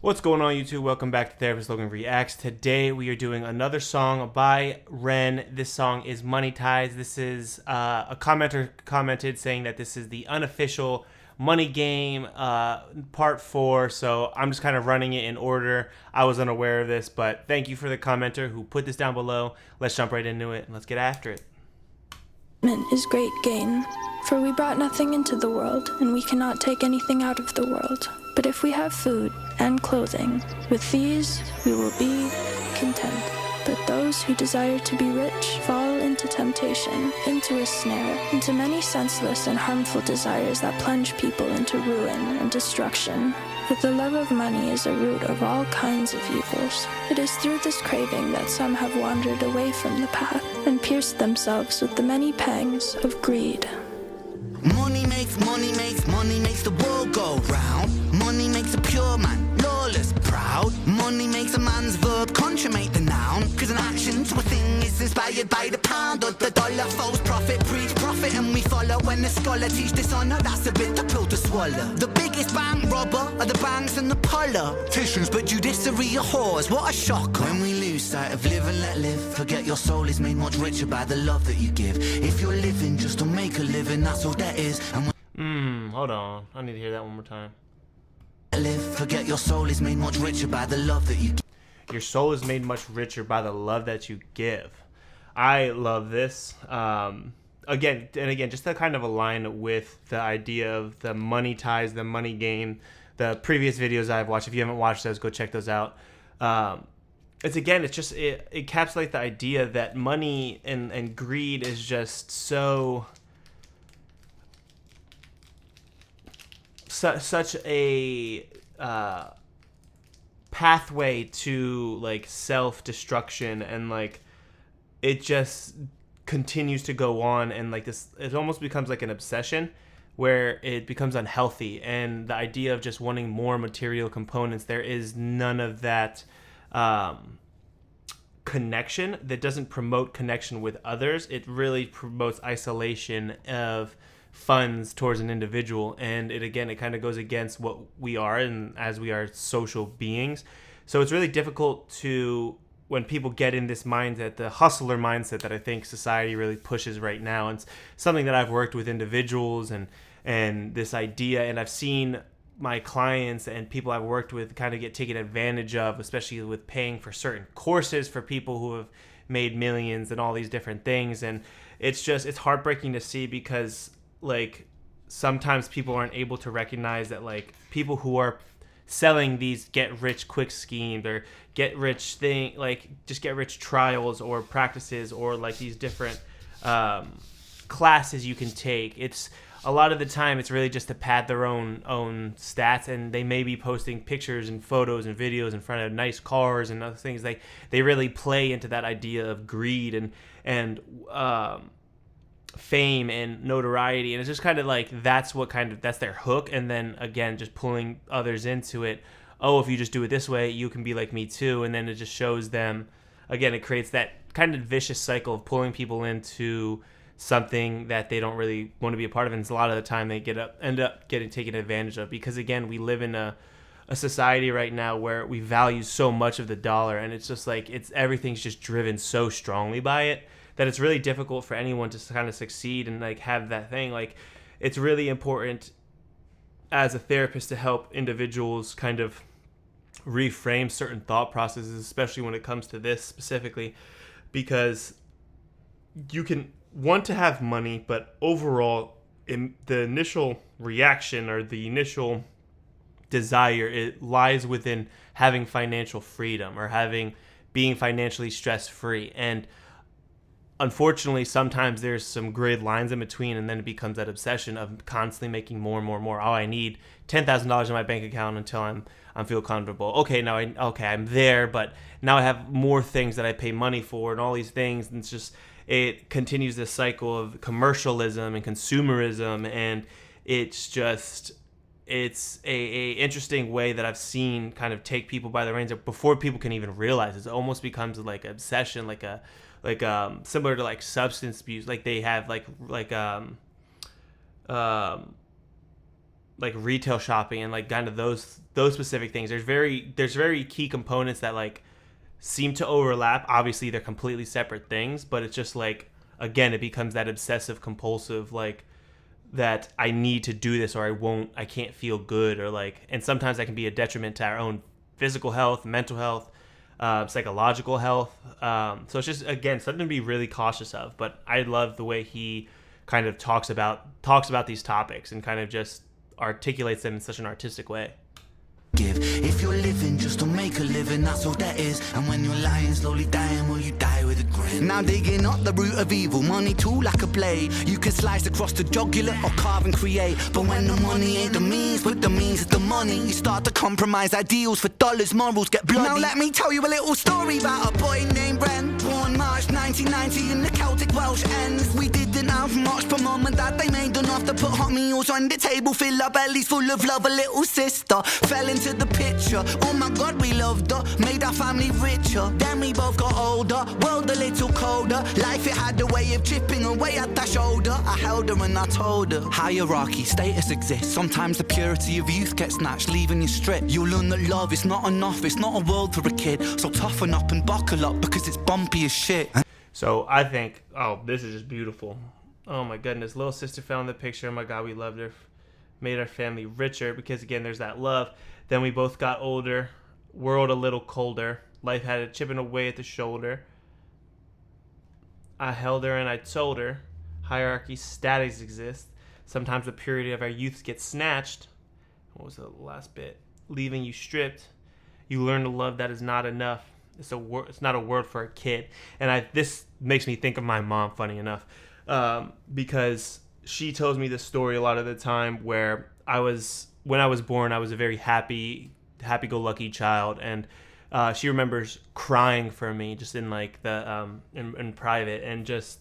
What's going on, YouTube? Welcome back to Therapist Logan Reacts. Today we are doing another song by Ren. This song is Money Ties. This is a commenter commented saying that this is the unofficial Money Game part 4. So I'm just kind of running it in order. I was unaware of this, but thank you for the commenter who put this down below. Let's jump right into it and let's get after it. Is great gain, for we brought nothing into the world, and we cannot take anything out of the world. But if we have food and clothing, with these we will be content. But those who desire to be rich fall into temptation, into a snare, into many senseless and harmful desires that plunge people into ruin and destruction. For the love of money is a root of all kinds of evils. It is through this craving that some have wandered away from the path and pierced themselves with the many pangs of greed. Money makes, money makes, money makes the world go round. Money makes a pure man lawless, proud. Money makes a man's verb consummate the noun. Cause an action to a thing is inspired by the pound or the dollar. False prophet, preach profit and we follow. When the scholar teach dishonor, that's a bit the pill to swallow. The biggest bank robber are the banks and the politicians, but judiciary are whores, what a shock. When we lose sight of live and let live, forget your soul is made much richer by the love that you give. If you're living just to make a living, that's all that is. And Hold on. I need to hear that one more time. live, forget your soul is made much richer by the love that you give. Your soul is made much richer by the love that you give. I love this. Again, just to kind of align with the idea of the money ties, the money game, the previous videos I've watched. If you haven't watched those, go check those out. It encapsulates the idea that money and greed is just such a pathway to like self-destruction, and like it just continues to go on, and like this, it almost becomes like an obsession where it becomes unhealthy. And the idea of just wanting more material components, there is none of that connection. That doesn't promote connection with others. It really promotes isolation of funds towards an individual, and it kind of goes against what we are, and as we are social beings. So it's really difficult to, when people get in this mindset, the hustler mindset that I think society really pushes right now. It's something that I've worked with individuals and this idea, and I've seen my clients and people I've worked with kind of get taken advantage of, especially with paying for certain courses for people who have made millions and all these different things. And it's heartbreaking to see, because like sometimes people aren't able to recognize that like people who are selling these get rich quick schemes or get rich trials or practices, or like these different classes you can take, it's a lot of the time it's really just to pad their own stats, and they may be posting pictures and photos and videos in front of nice cars and other things. Like they really play into that idea of greed and fame and notoriety, and it's just kind of like that's their hook. And then again, just pulling others into it. Oh, if you just do it this way, you can be like me too. And then it just shows them, again, it creates that kind of vicious cycle of pulling people into something that they don't really want to be a part of. And a lot of the time they end up getting taken advantage of, because again, we live in a society right now where we value so much of the dollar, and it's just like everything's just driven so strongly by it that it's really difficult for anyone to kind of succeed and like have that thing. Like it's really important as a therapist to help individuals kind of reframe certain thought processes, especially when it comes to this specifically, because you can want to have money, but overall in the initial reaction or the initial desire, it lies within having financial freedom or being financially stress-free. And unfortunately, sometimes there's some grid lines in between, and then it becomes that obsession of constantly making more and more and more. Oh, I need $10,000 in my bank account until I feel comfortable. Okay, I'm there, but now I have more things that I pay money for and all these things, and it continues this cycle of commercialism and consumerism, and it's a interesting way that I've seen kind of take people by the reins before people can even realize it. It almost becomes like an obsession, like similar to like substance abuse. Like they have like retail shopping and like kind of those specific things. There's very key components that like seem to overlap. Obviously they're completely separate things, but it's just like, again, it becomes that obsessive compulsive, like that I need to do this or I can't feel good, or like, and sometimes that can be a detriment to our own physical health, mental health, psychological health. So it's just, again, something to be really cautious of. But I love the way he kind of talks about these topics and kind of just articulates them in such an artistic way. If you're living just to make a living, that's all that is. And when you're lying, slowly dying, will you die with a grin? Now digging up the root of evil, money too like a blade. You can slice across the jugular or carve and create. But when the money ain't the means, but the means is the money, you start to compromise ideals for dollars, morals get bloody. Now let me tell you a little story about a boy named Bren. Born March 1990 in the Celtic Welsh ends. We didn't have much, but mum and dad, they made enough to put hot meals on the table, fill our bellies full of love. A little sister fell into the picture. Oh my God, we loved her, made our family richer. Then we both got older, world a little colder. Life, it had a way of chipping away at that shoulder. I held her and I told her, hierarchy, status exists. Sometimes the purity of youth gets snatched, leaving you stripped. You'll learn that love is not enough, it's not a world for a kid. So toughen up and buckle up, because it's bumpy as shit. So I think, oh, this is just beautiful. Oh my goodness, little sister fell in the picture. Oh my God, we loved her. Made our family richer, because again, there's that love. Then we both got older, world a little colder. Life had it chipping away at the shoulder. I held her and I told her, hierarchy, status exists. Sometimes the purity of our youth gets snatched. What was the last bit? Leaving you stripped. You learn to love that is not enough. It's not a word for a kid. And this makes me think of my mom, funny enough, because she tells me this story a lot of the time where when I was born, I was a very happy-go-lucky child, and she remembers crying for me just in like the in private, and just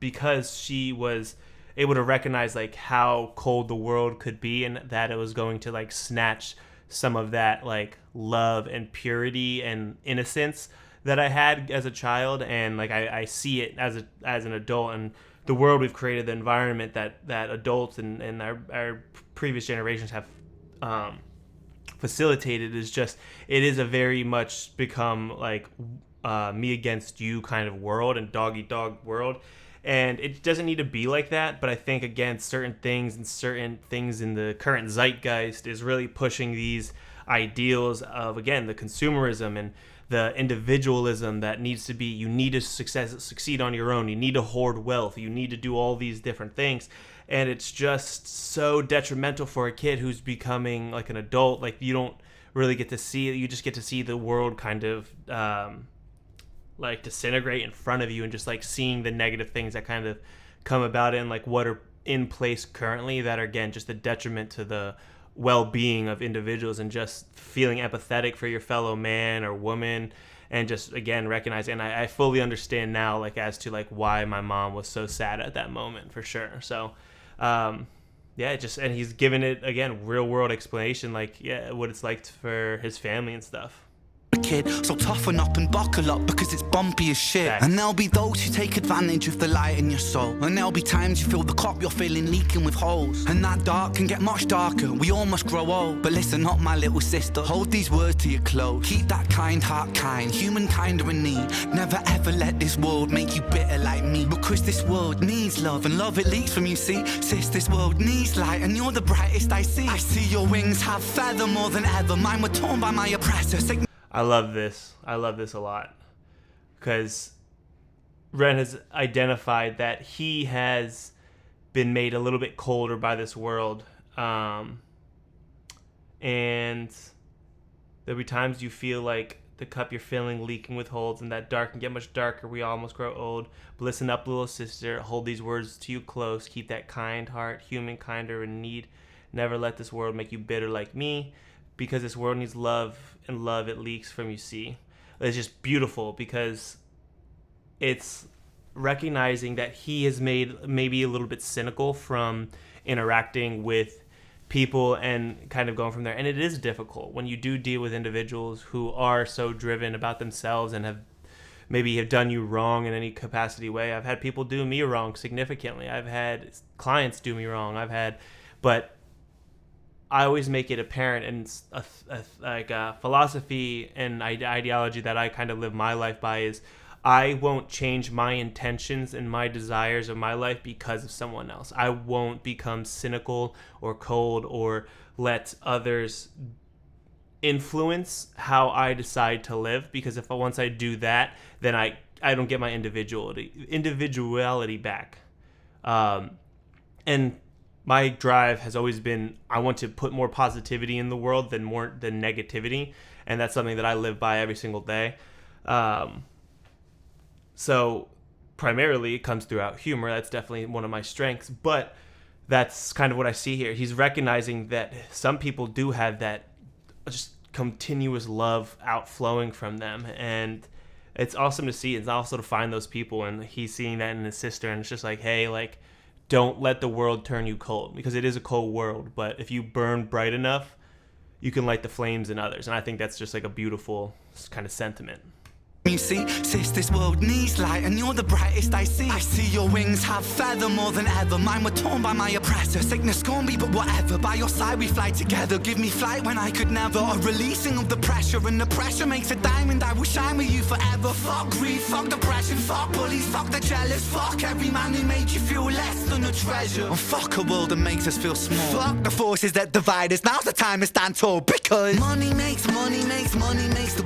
because she was able to recognize like how cold the world could be, and that it was going to like snatch some of that like love and purity and innocence that I had as a child. And like I see it as an adult, and the world we've created, the environment that adults and our previous generations have facilitated, is just, it is a very much become like me against you kind of world, and dog eat dog world. And it doesn't need to be like that, but I think, again, certain things in the current zeitgeist is really pushing these ideals of, again, the consumerism and the individualism that needs to be, you need to succeed on your own, you need to hoard wealth, you need to do all these different things. And it's just so detrimental for a kid who's becoming like an adult. Like, you don't really get to see it, you just get to see the world kind of like disintegrate in front of you, and just like seeing the negative things that kind of come about it, and like what are in place currently that are, again, just a detriment to the well-being of individuals, and just feeling empathetic for your fellow man or woman, and just, again, recognizing. And I fully understand now, like, as to like why my mom was so sad at that moment, for sure. So yeah, and he's given it, again, real world explanation, like, yeah, what it's like for his family and stuff. Kid, so toughen up and buckle up, because it's bumpy as shit. Thanks. And there'll be those who take advantage of the light in your soul, and there'll be times you feel the cup you're filling leaking with holes, and that dark can get much darker. We all must grow old, but listen up, my little sister, hold these words to your close. Keep that kind heart kind, humankind are in need. Never ever let this world make you bitter like me, because this world needs love, and love, it leaks from you, see. Sis, this world needs light, and you're the brightest I see. I see your wings have feather more than ever, mine were torn by my oppressor. I love this a lot, because Ren has identified that he has been made a little bit colder by this world, and there'll be times you feel like the cup you're filling leaking with holes, and that dark can get much darker. We almost grow old. But listen up, little sister, hold these words to you close. Keep that kind heart, humankind are in need. Never let this world make you bitter like me, because this world needs love, and love, it leaks from you, see. It's just beautiful, because it's recognizing that he is made maybe a little bit cynical from interacting with people and kind of going from there. And it is difficult when you do deal with individuals who are so driven about themselves and have done you wrong in any capacity way. I've had people do me wrong significantly. I've had clients do me wrong. But I always make it apparent, and it's like a philosophy and ideology that I kind of live my life by is I won't change my intentions and my desires of my life because of someone else. I won't become cynical or cold or let others influence how I decide to live, because if once I do that, then I don't get my individuality back. And my drive has always been, I want to put more positivity in the world than negativity, and that's something that I live by every single day. So primarily it comes throughout humor. That's definitely one of my strengths, but that's kind of what I see here. He's recognizing that some people do have that just continuous love outflowing from them, and it's awesome to see. It's also to find those people, and he's seeing that in his sister, and it's just like, hey, like, don't let the world turn you cold, because it is a cold world, but if you burn bright enough, you can light the flames in others. And I think that's just like a beautiful kind of sentiment. You see, sis, this world needs light, and you're the brightest I see. I see your wings have feather more than ever. Mine were torn by my oppressor. Sickness scorn me, but whatever. By your side we fly together. Give me flight when I could never. A releasing of the pressure, and the pressure makes a diamond. I will shine with you forever. Fuck greed, fuck depression, fuck bullies, fuck the jealous. Fuck every man who made you feel less than a treasure. And fuck a world that makes us feel small. Fuck the forces that divide us. Now's the time to stand tall, because money makes the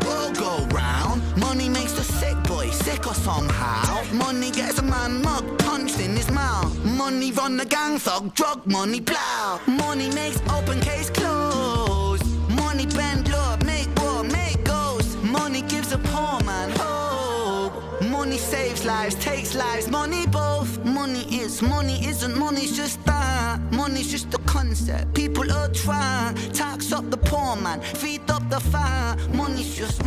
world go round. Money makes the sick boy sicker somehow. Money gets a man mug punched in his mouth. Money run the gang thug, drug money plow. Money makes open case close. Money bend love, make war, make ghosts. Money gives a poor man hope. Money saves lives, takes lives, money both. Money isn't, money's just that. Money's just a concept, people are trying. Tax up the poor man, feed up the fire. Money's just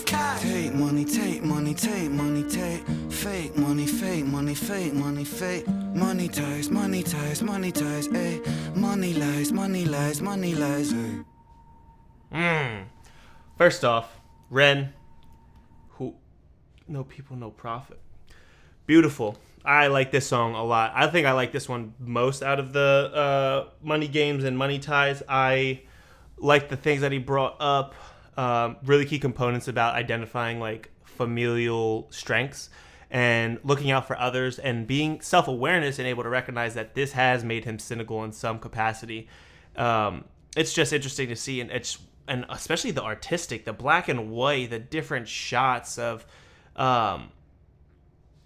cash. Take money, take money, take money, take. Fake money, fake money, fake money, fake. Money ties, money ties, money ties, ayy. Money lies, money lies, money lies, ayy. First off, Ren, who no people, no profit. Beautiful. I like this song a lot. I think I like this one most out of the Money Games and Money Ties. I like the things that he brought up. Really key components about identifying like familial strengths and looking out for others and being self-awareness and able to recognize that this has made him cynical in some capacity. It's just interesting to see, and especially the artistic, the black and white, the different shots of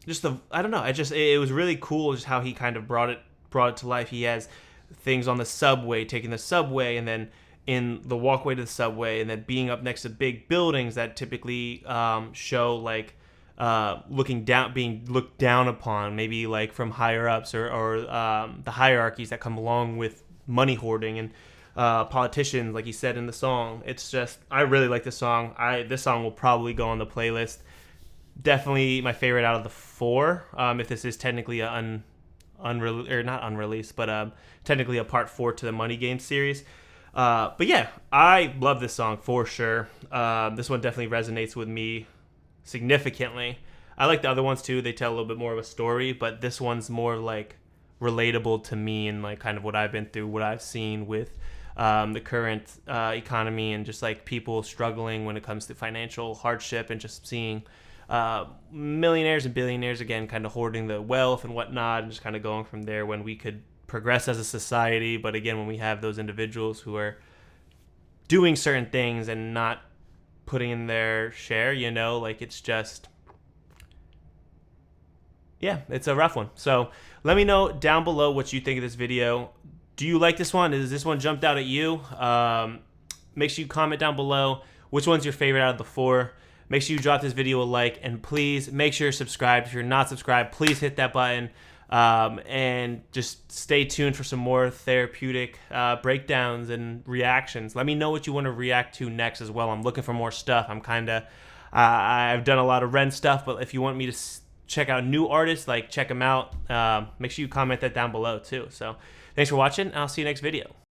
it was really cool just how he kind of brought it to life. He has things on the subway, taking the subway, and then in the walkway to the subway, and then being up next to big buildings that typically show like being looked down upon, maybe like from higher ups or the hierarchies that come along with money hoarding and politicians, like he said in the song. It's just, I really like this song. This song will probably go on the playlist. Definitely my favorite out of the four. If this is technically not unreleased, but technically a part 4 to the Money Game series. But yeah, I love this song for sure. This one definitely resonates with me significantly. I like the other ones too. They tell a little bit more of a story, but this one's more like relatable to me and like kind of what I've been through, what I've seen with the current economy and just like people struggling when it comes to financial hardship, and just seeing millionaires and billionaires again kind of hoarding the wealth and whatnot, and just kind of going from there when we could progress as a society. But again, when we have those individuals who are doing certain things and not putting in their share, like it's just, yeah, it's a rough one. So let me know down below what you think of this video. Do you like this one? Does this one jumped out at you? Make sure you comment down below which one's your favorite out of the 4. Make sure you drop this video a like, and please make sure you're subscribed. If you're not subscribed, please hit that button, and just stay tuned for some more therapeutic breakdowns and reactions. Let me know what you want to react to next as well. I'm looking for more stuff. I've done a lot of Ren stuff, but if you want me to check out new artists, like check them out, make sure you comment that down below too. So thanks for watching, and I'll see you next video.